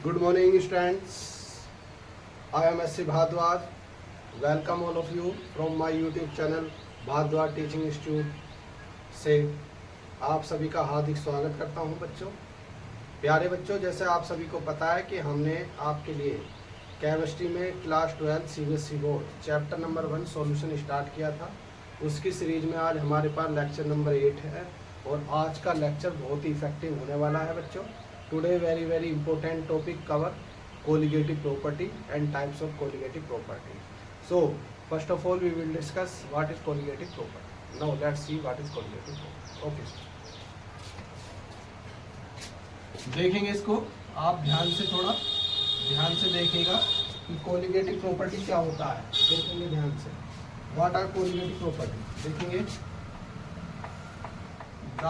Good morning, students. I am S.C. Bhardwaj. Welcome all of you from my YouTube channel Bhardwaj Teaching Institute से आप सभी का हार्दिक स्वागत करता हूं बच्चों। प्यारे बच्चों, जैसे आप सभी को पता है कि हमने आपके लिए केमिस्ट्री में class 12 CBSE board chapter number 1 solution start किया था। उसकी सीरीज में आज हमारे पास लेक्चर नंबर 8 है और आज का लेक्चर बहुत ही इफेक्टिव होने वाला है बच्चों। Today very important topic cover colligative property and types of colligative property. So first of all we will discuss what is colligative property. Now let's see what is colligative property. Okay, देखेंगे इसको, आप ध्यान से देखिएगा कि colligative property क्या होता है। देखेंगे ध्यान से, व्हाट आर कोलिगेटिव प्रॉपर्टी। देखेंगे the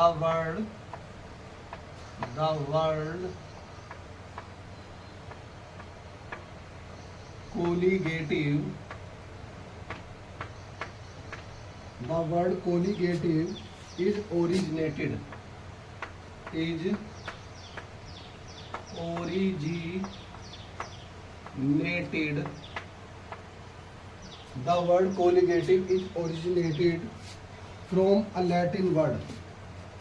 word colligative is originated the word colligative is originated from a Latin word,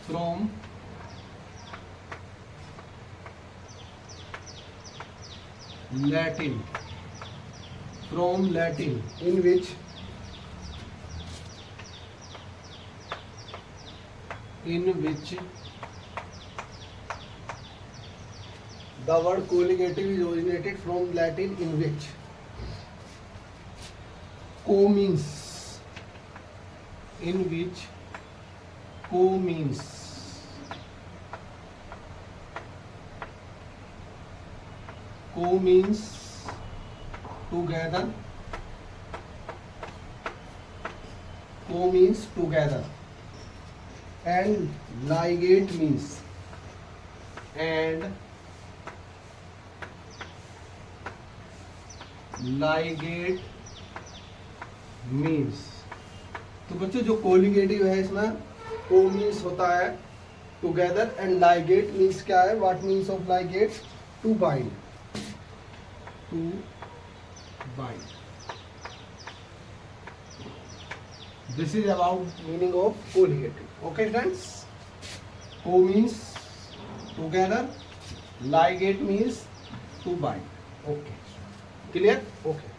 from Latin, in which the word colligative is originated from Latin, in which co means together, and ligate means तो बच्चों जो colligative है इसमें को means होता है together and ligate means क्या है, what means of ligate, to bind. This is about meaning of colligative. Okay friends, co means together, ligate means to bind. Okay, clear? Okay.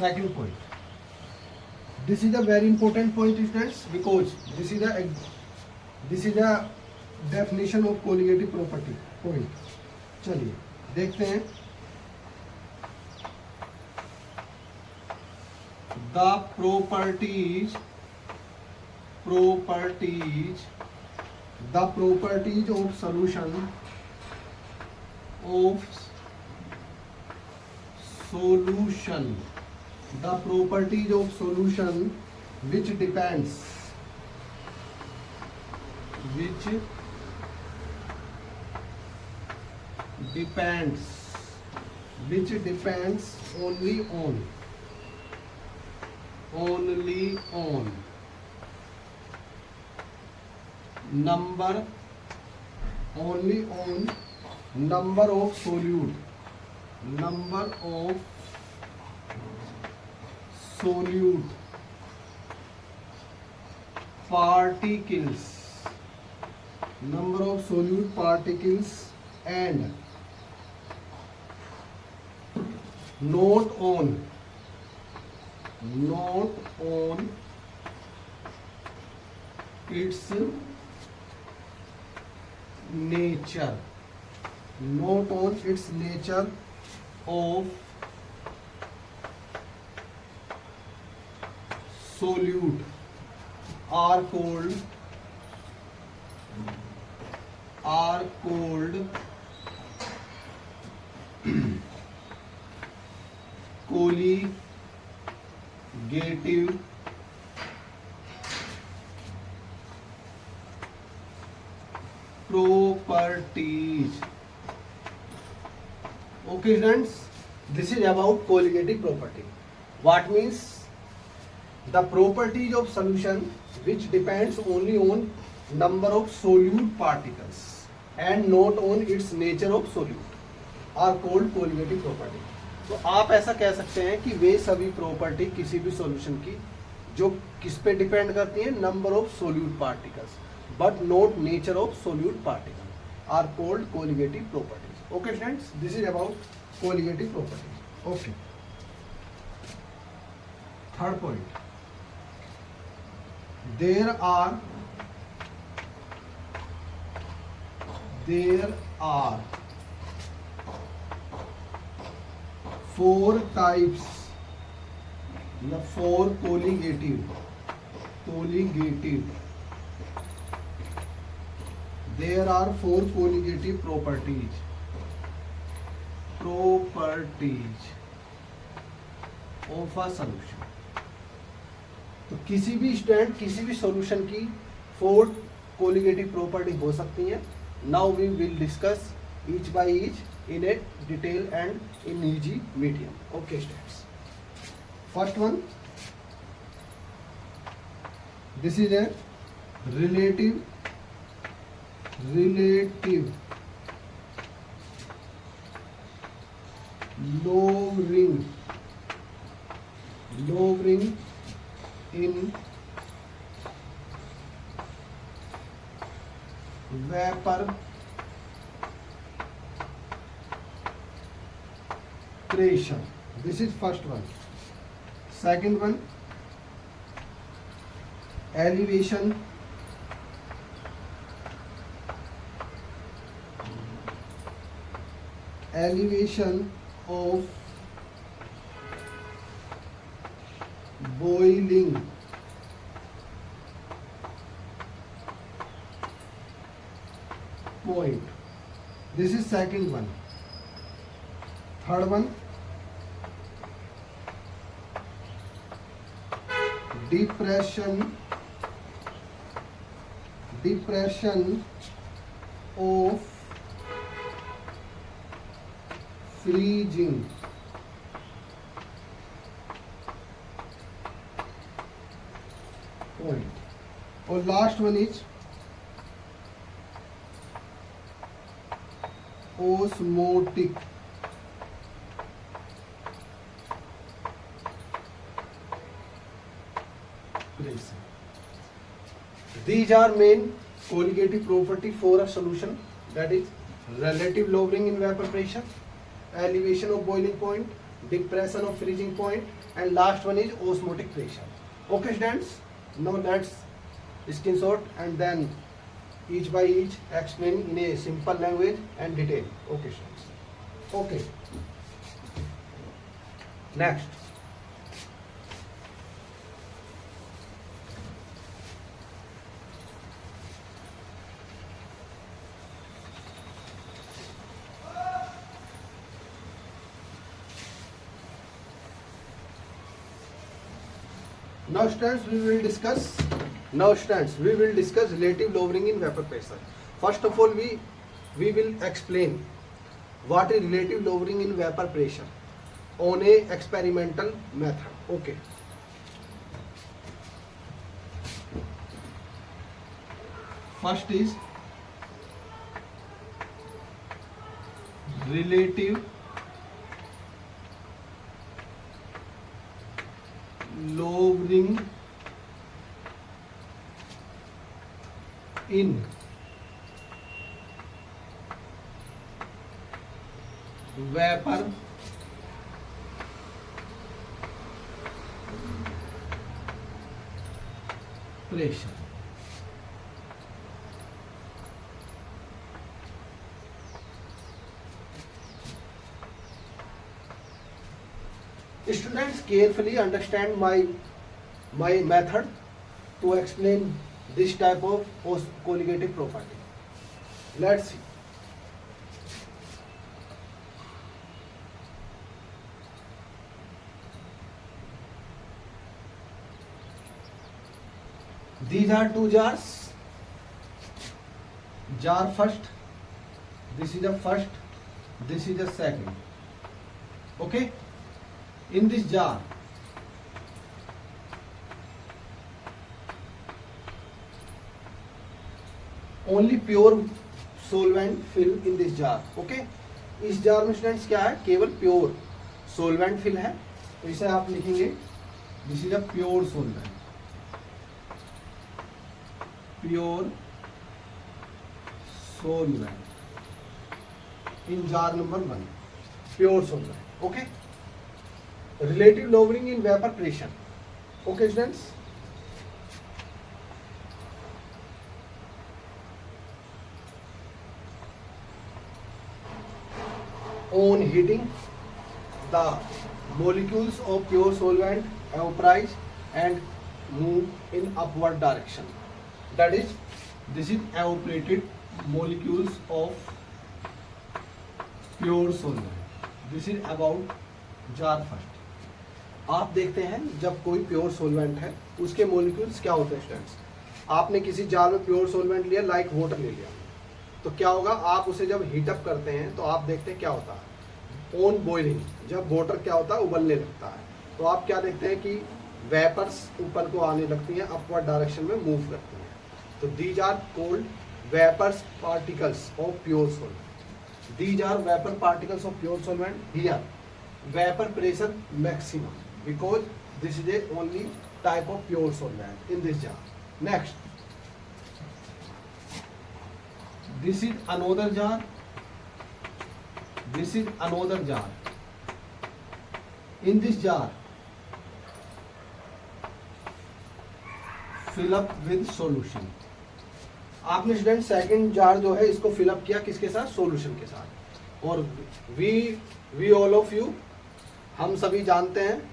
Second point. This is a very important point, students, because this is a definition of colligative property point. चलिए देखते हैं। The properties of solution which depends only on number of solute particles and not on its nature, of solute are called colligative properties. Okay friends, this is about colligative property. What means the properties of solution which depends only on number of solute particles and not on its nature of solute are called colligative property। तो आप ऐसा कह सकते हैं कि वे सभी property किसी भी सॉल्यूशन की जो किस पे डिपेंड करती है, number of solute particles but not nature of solute particle are called colligative properties. Okay friends, this is about colligative properties. Okay, third point, there are four types, four colligative, there are four colligative properties of a solution। तो किसी भी stand, किसी भी solution की four colligative property हो सकती है। Now we will discuss each by each in a detail and in easy medium। Okay students, first one, this is a relative lowering in vapor pressure। This is first one। Second one, elevation of boiling point। This is second one। Third one, depression of freezing point। और last one is osmotic pressure। These are main colligative property for a solution, that is relative lowering in vapor pressure, elevation of boiling point, depression of freezing point, and last one is osmotic pressure। Okay students, now let's screenshot and then each by each explain in a simple language and detail। Okay students, okay, next, now students we will discuss relative lowering in vapor pressure। First of all, we will explain what is relative lowering in vapor pressure on a experimental method। Okay, first is relative lowering in vapor pressure। Students, carefully understand my method to explain this type of colligative property। Let's see। These are two jars, jar first, this is the first, this is the second। Okay, in this jar only pure solvent fill in this jar. Okay, इस jar में students क्या है, केवल pure solvent fill है। तो इसे आप लिखेंगे this is a pure solvent, pure solvent in jar number 1, pure solvent. Okay, relative lowering in vapor pressure. Okay students, on heating the molecules of pure solvent vaporize and move in upward direction. That is, this is evaporated molecules of pure solvent. This is about jar first. आप देखते हैं जब कोई pure solvent है उसके molecules क्या होते हैं स्टूडेंट्स। आपने किसी जार में प्योर सोलवेंट लिया, लाइक वाटर ले लिया, तो क्या होगा, आप उसे जब हीटअप करते हैं तो आप देखते हैं क्या होता है, ऑन बॉइलिंग जब वाटर क्या होता है, उबलने लगता है, तो आप क्या देखते हैं कि वेपर्स ऊपर को आने लगती हैं, अपवर्ड डायरेक्शन में मूव करती हैं। तो these are called vapours particles of pure solvent. These are vapour particles of pure solvent. Here vapour pressure maximum because this is a only type of pure solvent in this jar. Next, this is another jar. This is another jar. In this jar, fill up with solution. आपने student second jar जो है इसको fill up किया किसके साथ, solution के साथ। और वी ऑल ऑफ यू, हम सभी जानते हैं,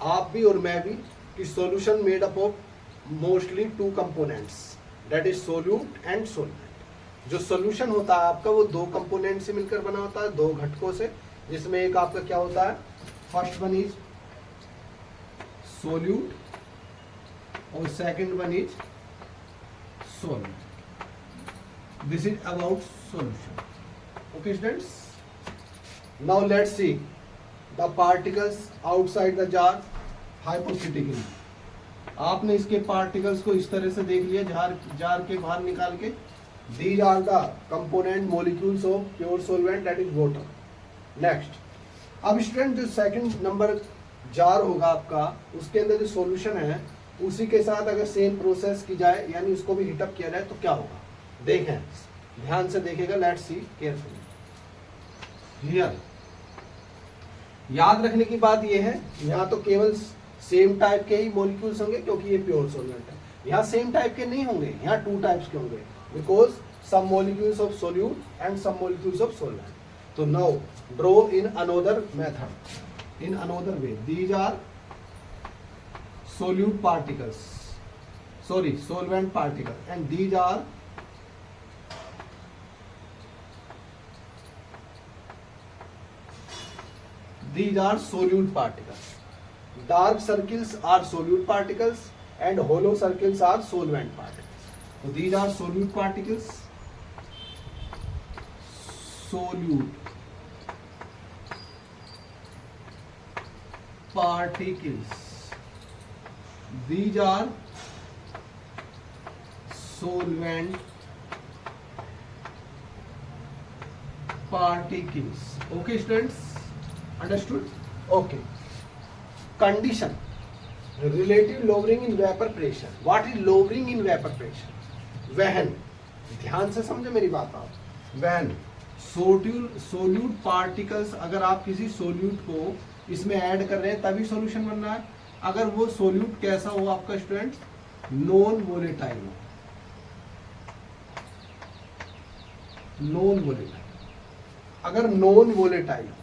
आप भी और मैं भी, कि solution made up of mostly 2 components, that is solute and solvent. जो सॉल्यूशन होता है आपका वो 2 कंपोनेंट से मिलकर बना होता है, 2 घटकों से, जिसमें एक आपका क्या होता है, फर्स्ट वन इज सोल्यूट और second one is solvent. This is about solution. Okay students, now let's C the particles outside the jar hypothetically. आपने इसके पार्टिकल्स को इस तरह से देख लिया जार के बाहर निकाल के। These are the component molecules of pure solvent, that is water. Next, अब स्टूडेंट जो सेकंड नंबर जार होगा आपका, उसके अंदर जो सॉल्यूशन है उसी के साथ अगर सेम प्रोसेस की जाए, यानी उसको भी हीटअप किया जाए, तो क्या होगा, देखें, ध्यान से देखेगा, लेट्स सी केयरफुली। हियर याद रखने की बात यह है, यहाँ तो केवल सेम टाइप के ही मॉलिक्यूल्स होंगे क्योंकि ये प्योर सॉल्वेंट है। यहाँ सेम टाइप के नहीं होंगे, यहाँ 2 टाइप्स के होंगे, because some molecules of solute and some molecules of solvent. तो now draw in another method, in another way. These are solute particles, sorry solvent particles, and these are solute particles. Dark circles are solute particles and hollow circles are solvent particles. So these are solute particles, solute particles. These are solvent particles. Okay students, understood? Okay. Condition, relative lowering in vapor pressure. What is lowering in vapor pressure? When, ध्यान से समझो मेरी बात आप, when solute particles, अगर आप किसी solute को इसमें ऐड कर रहे हैं तभी सॉल्यूशन बन रहा है। अगर वो सोल्यूट कैसा हो आपका स्टूडेंट, नॉन वोलेटाइल हो, नॉन वोलेटाइल। अगर नॉन वोलेटाइल हो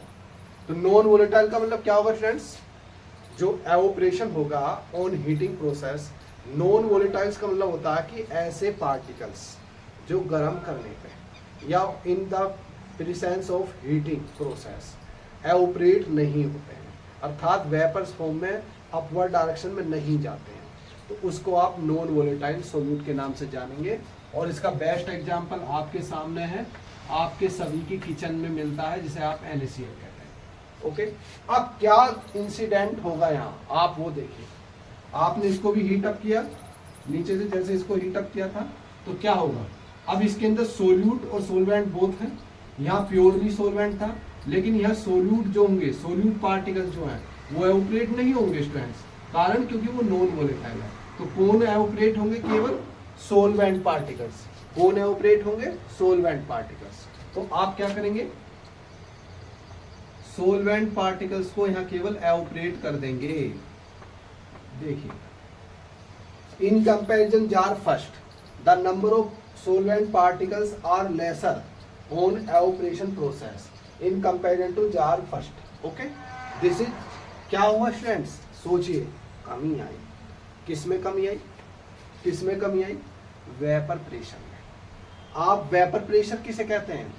तो नॉन वोलेटाइल का मतलब क्या होगा स्टूडेंट्स, जो एवोपरेशन होगा on heating process. Non volatiles का मतलब होता है कि ऐसे पार्टिकल्स जो गर्म करने पे या in the presence of heating process evaporate नहीं होते हैं, अर्थात वेपर्स फॉर्म में अपवर्ड डायरेक्शन में नहीं जाते हैं, तो उसको आप नॉन वोलेटाइल सोल्यूट के नाम से जानेंगे। और इसका बेस्ट एग्जांपल आपके सामने है, आपके सभी की किचन में मिलता है, जिसे आप NaCl कहते हैं। ओके, अब क्या इंसिडेंट होगा यहाँ, आप वो देखिए। आपने इसको भी हीट अप किया नीचे से, जैसे इसको हीट अप किया था, तो क्या होगा, अब इसके अंदर सोल्यूट और सोलवेंट बोथ हैं। यहाँ प्योरली सोलवेंट था, लेकिन यहाँ सोल्यूट जो होंगे, सोल्यूट पार्टिकल्स जो हैं वो एवोपरेट नहीं होंगे स्टूडेंट्स, कारण क्योंकि वो नॉन वोलेटाइल है। तो कौन एवोपरेट होंगे? केवल सोलवेंट पार्टिकल्स। कौन एवोपरेट होंगे? Solvent particles. तो आप क्या करेंगे? सोलवेंट पार्टिकल्स को यहाँ केवल एवोपरेट कर देंगे। देखिए, इन comparison jar first the number of solvent particles are lesser on evaporation process in comparison to jar first. Okay, this is क्या हुआ स्टूडेंट्स? सोचिए, कमी आई। किस में कमी आई? किस में कमी आई? वेपर प्रेशर में। आप वेपर प्रेशर किसे कहते हैं?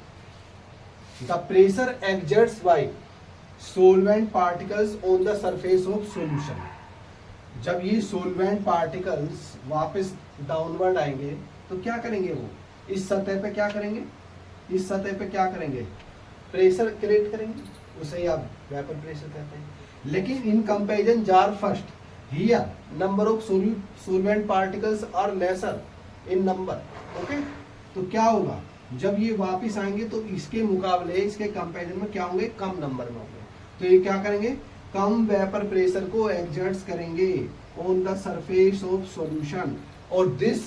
The pressure exerts by solvent particles on the surface of solution. जब ये सोलवेंट पार्टिकल्स वापस डाउनवर्ड आएंगे तो क्या करेंगे? वो इस सतह पे क्या करेंगे? इस सतह पे क्या करेंगे? प्रेशर क्रिएट करेंगे, उसे ही आप वेपर प्रेशर कहते हैं। लेकिन in comparison jar first here number of solvent particles are lesser in number. Okay, तो क्या होगा? जब ये वापस आएंगे तो इसके मुकाबले, इसके कंपैरिजन में क्या होंगे? कम नंबर में होंगे। तो ये क्या करेंगे? कम वेपर प्रेशर को एक्सर्ट करेंगे on the surface of solution, और this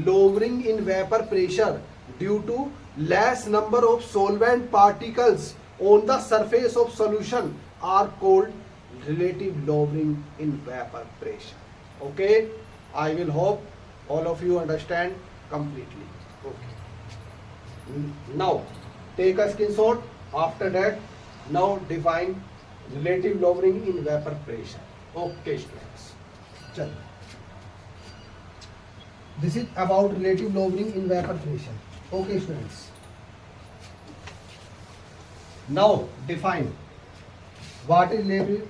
lowering in vapor pressure due to less number of solvent particles on the surface of solution are called relative lowering in vapor pressure. Okay, I will hope all of you understand completely. Okay, now take a screenshot. After that, now define relative lowering in vapor pressure. Okay students, चलो, this is about relative lowering in vapor pressure. Okay students, now define what is relative.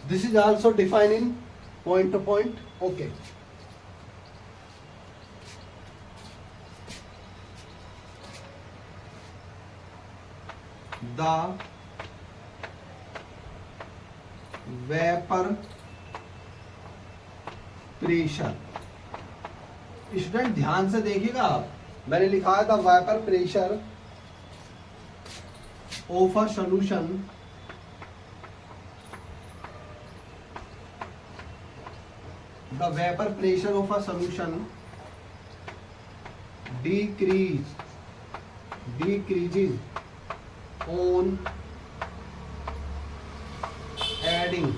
This is also defined in point to point. Okay, the vapour pressure. Student ध्यान से देखिएगा, आप, मैंने लिखा है the vapour pressure of a solution the vapour pressure of a solution decreases on adding.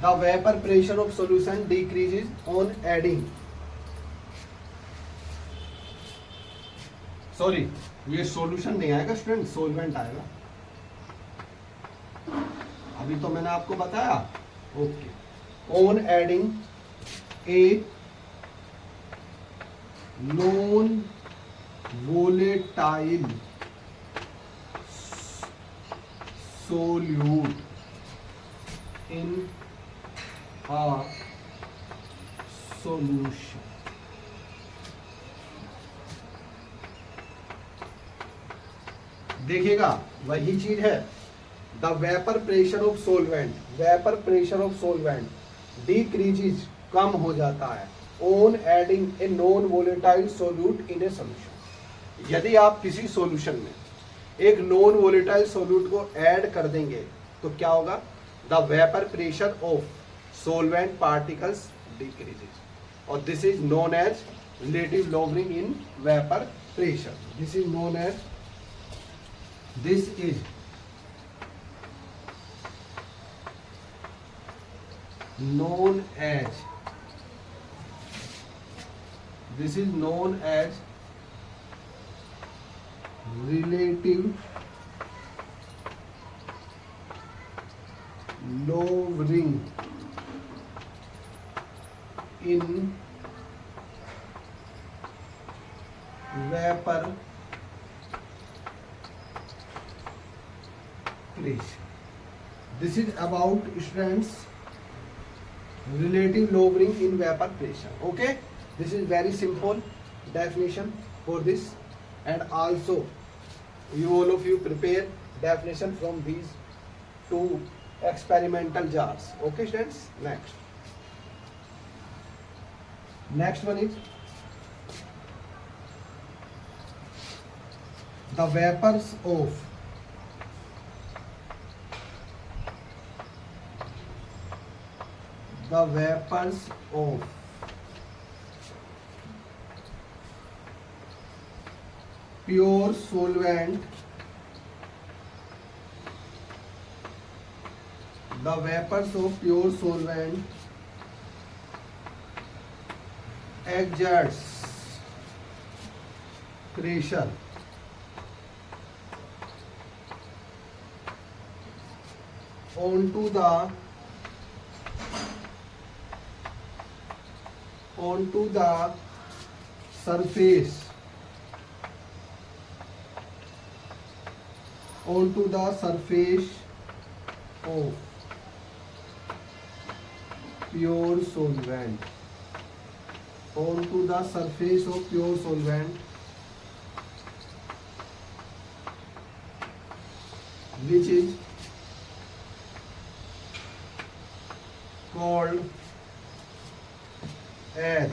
The vapor pressure of solution decreases on adding. Sorry, ये solution नहीं आएगा स्टूडेंट, सोलवेंट आएगा। अभी तो मैंने आपको बताया। Okay, on adding a non volatile solute in a solution. देखिएगा, वही चीज है। The vapour pressure of solvent, vapour pressure of solvent decreases, कम हो जाता है, on adding a non volatile solute in a solution. यदि आप किसी सॉल्यूशन में एक नॉन वोलेटाइल सोल्यूट को ऐड कर देंगे तो क्या होगा? The vapour pressure of solvent particles decreases, और this is known as relative lowering in vapour pressure. This is known as this is known as relative lowering in vapor pressure. This is about students relative lowering in vapor pressure. Okay, this is very simple definition for this, and also you all of you prepare definition from these two experimental jars. Okay students, next one is the vapors of pure solvent, the vapors of pure solvent exerts pressure onto the surface of pure solvent, which is called as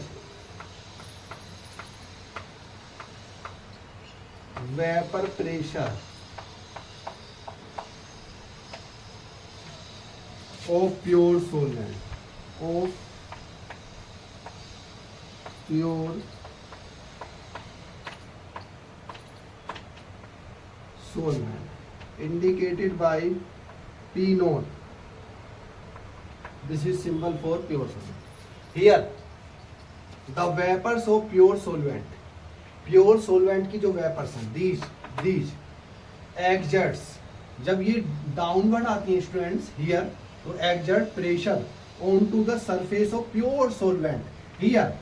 vapor pressure of pure solvent, indicated by P naught. This is symbol for pure solvent. Here the vapors of pure solvent की जो vapours हैं these exerts, जब ये downward आती हैं students here, तो exert pressure onto the surface of pure solvent. Here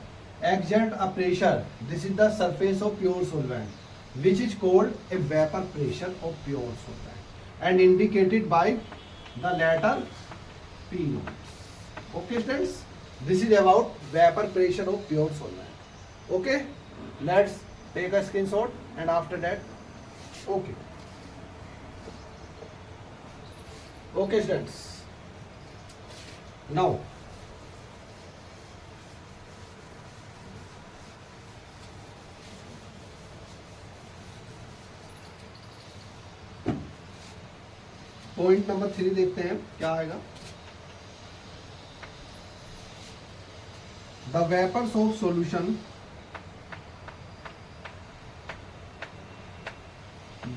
exert a pressure, this is the surface of pure solvent, which is called a vapor pressure of pure solvent and indicated by the letter P naught. Okay students, this is about vapor pressure of pure solvent. Okay, let's take a screenshot and after that okay students, now point number 3 देखते हैं क्या आएगा. The vapors of solution,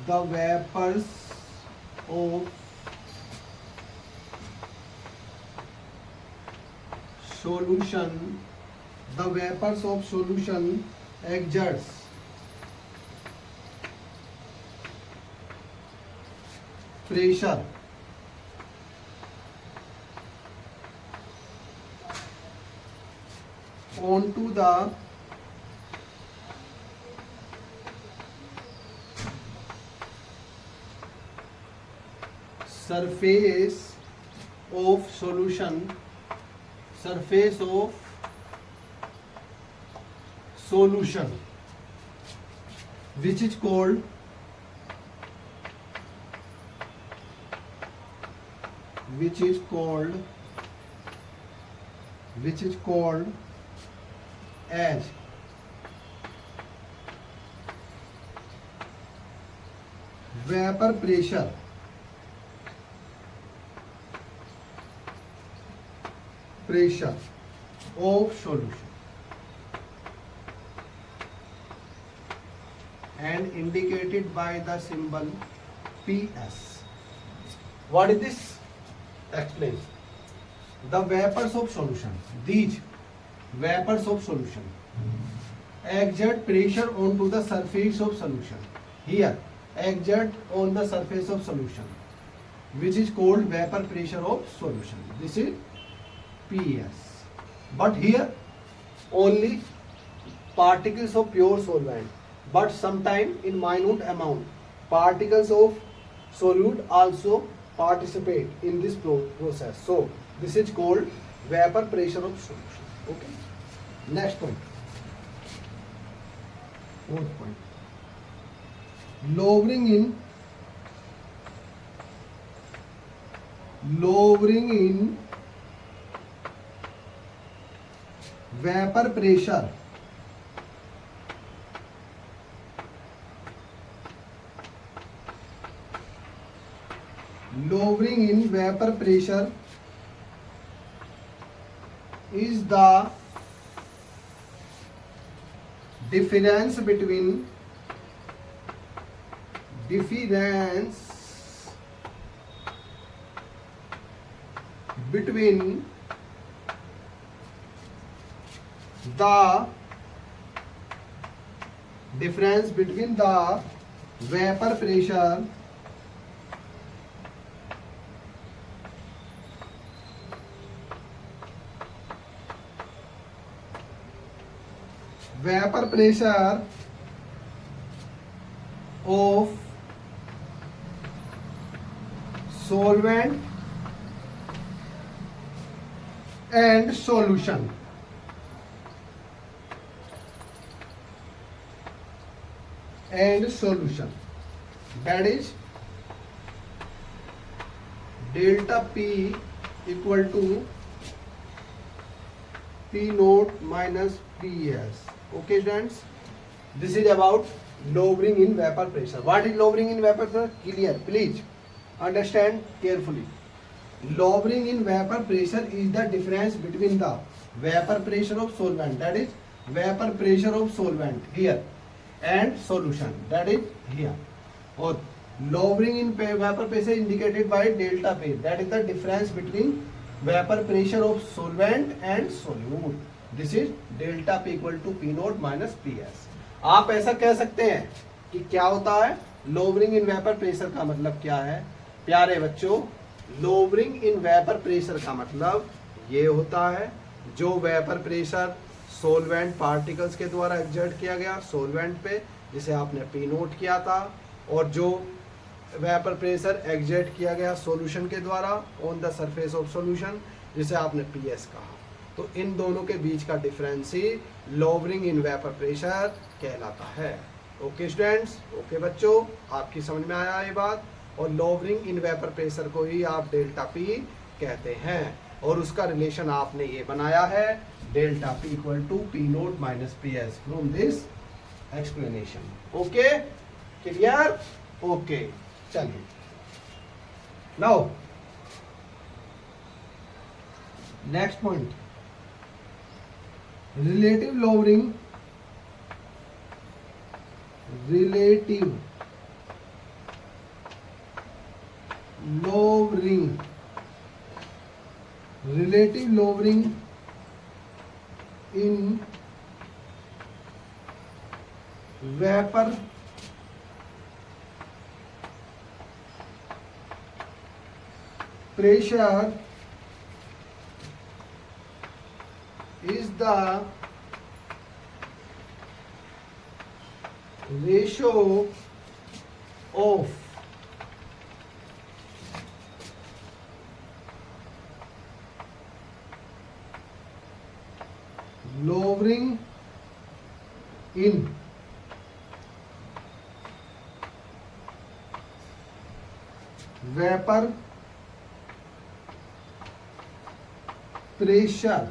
the vapors of solution exerts pressure onto the surface of solution, which is called as vapor pressure of solution and indicated by the symbol PS. What is this? Explain. The vapors of solution, these vapors of solution exert pressure onto the surface of solution. Here exert on the surface of solution, which is called vapor pressure of solution. This is PS. But here only particles of pure solvent, but sometime in minute amount particles of solute also participate in this process. So this is called vapor pressure of solution. Okay, next point, fourth point, lowering lowering in vapor pressure is the difference between the vapor pressure of solvent and solution. That is delta P equal to P naught minus PS. Okay students, this is about lowering in vapor pressure. What is lowering in vapor pressure? Clear, please understand carefully. Lowering in vapor pressure is the difference between the vapor pressure of solvent, that is vapor pressure of solvent here, and solution, that is here. Or lowering in vapor pressure indicated by delta P, that is the difference between vapor pressure of solvent and solute. This is delta P equal to P naught minus PS. आप ऐसा कह सकते हैं कि क्या होता है lowering इन vapour pressure का मतलब क्या है प्यारे बच्चों? लोवरिंग इन वेपर प्रेशर का मतलब ये होता है जो वेपर प्रेशर सोलवेंट पार्टिकल्स के द्वारा एक्सर्ट किया गया सोलवेंट पे, जिसे आपने पी नोट किया था, और जो वेपर प्रेशर एक्सर्ट किया गया सॉल्यूशन के द्वारा on the surface of solution, जिसे आपने पीएस कहा। तो इन दोनों के बीच का डिफरेंस ही लोवरिंग इन वेपर प्रेशर कहलाता है। ओके स्टूडेंट्स, ओके बच्चों, आपकी समझ में आया ये बात? और लोवरिंग इन वेपर प्रेशर को ही आप डेल्टा पी कहते हैं, और उसका रिलेशन आपने ये बनाया है delta P equal to P naught minus P S from this explanation. Okay, clear? Okay, चलिए now next point, relative lowering. Relative lowering in vapor pressure is the ratio of lowering in vapor pressure,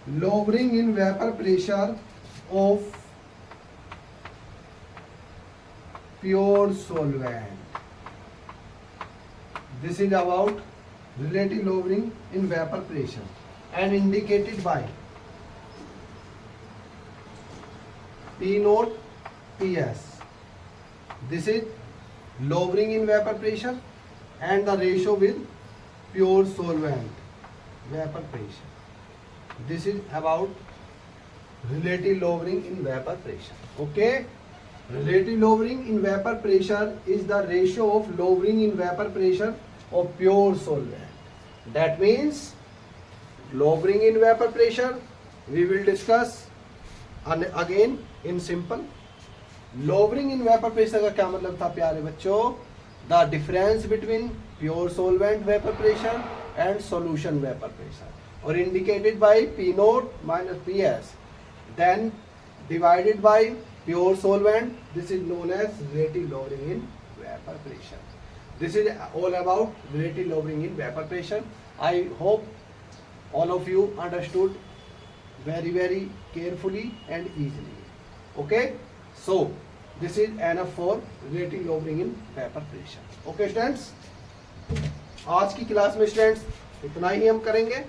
lowering in vapor pressure of pure solvent. This is about relative lowering in vapor pressure and indicated by P naught PS. This is lowering in vapor pressure and the ratio with pure solvent vapor pressure. This is about relative lowering in vapor pressure. Okay, relative lowering in vapor pressure is the ratio of lowering in vapor pressure of pure solvent. That means lowering in vapor pressure we will discuss again in simple. Lowering in vapor pressure का क्या मतलब था प्यारे बच्चों? The difference between pure solvent vapor pressure and solution vapor pressure, or indicated by P naught minus PS, then divided by pure solvent. This is known as relative lowering in vapor pressure. This is all about relative lowering in evaporation. I hope all of you understood very carefully and easily. Okay, so this is enough for relative lowering in vapor pressure. Okay students, आज की class में students इतना ही हम करेंगे,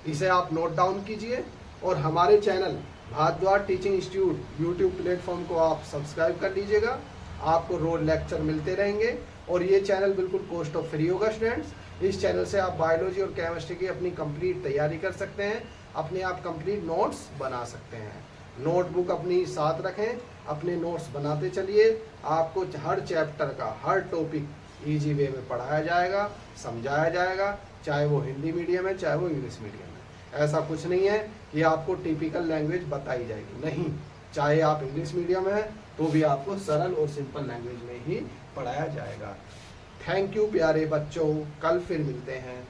इसे आप note down कीजिए और हमारे channel Bharadwaj teaching institute YouTube platform को आप सब्सक्राइब कर लीजिएगा। आपको रोज लेक्चर मिलते रहेंगे और ये चैनल बिल्कुल कॉस्ट ऑफ फ्री होगा स्टूडेंट्स। इस चैनल से आप बायोलॉजी और केमिस्ट्री की अपनी कंप्लीट तैयारी कर सकते हैं, अपने आप कंप्लीट नोट्स बना सकते हैं। नोटबुक अपनी साथ रखें, अपने नोट्स बनाते चलिए। आपको हर चैप्टर का हर टॉपिक इजी वे में पढ़ाया जाएगा, समझाया जाएगा, चाहे वो हिंदी मीडियम है चाहे वो इंग्लिश मीडियम है। ऐसा कुछ नहीं है कि आपको टिपिकल लैंग्वेज बताई जाएगी, नहीं। चाहे आप इंग्लिश मीडियम है तो भी आपको सरल और सिंपल लैंग्वेज में ही पढ़ाया जाएगा। थैंक यू प्यारे बच्चों, कल फिर मिलते हैं।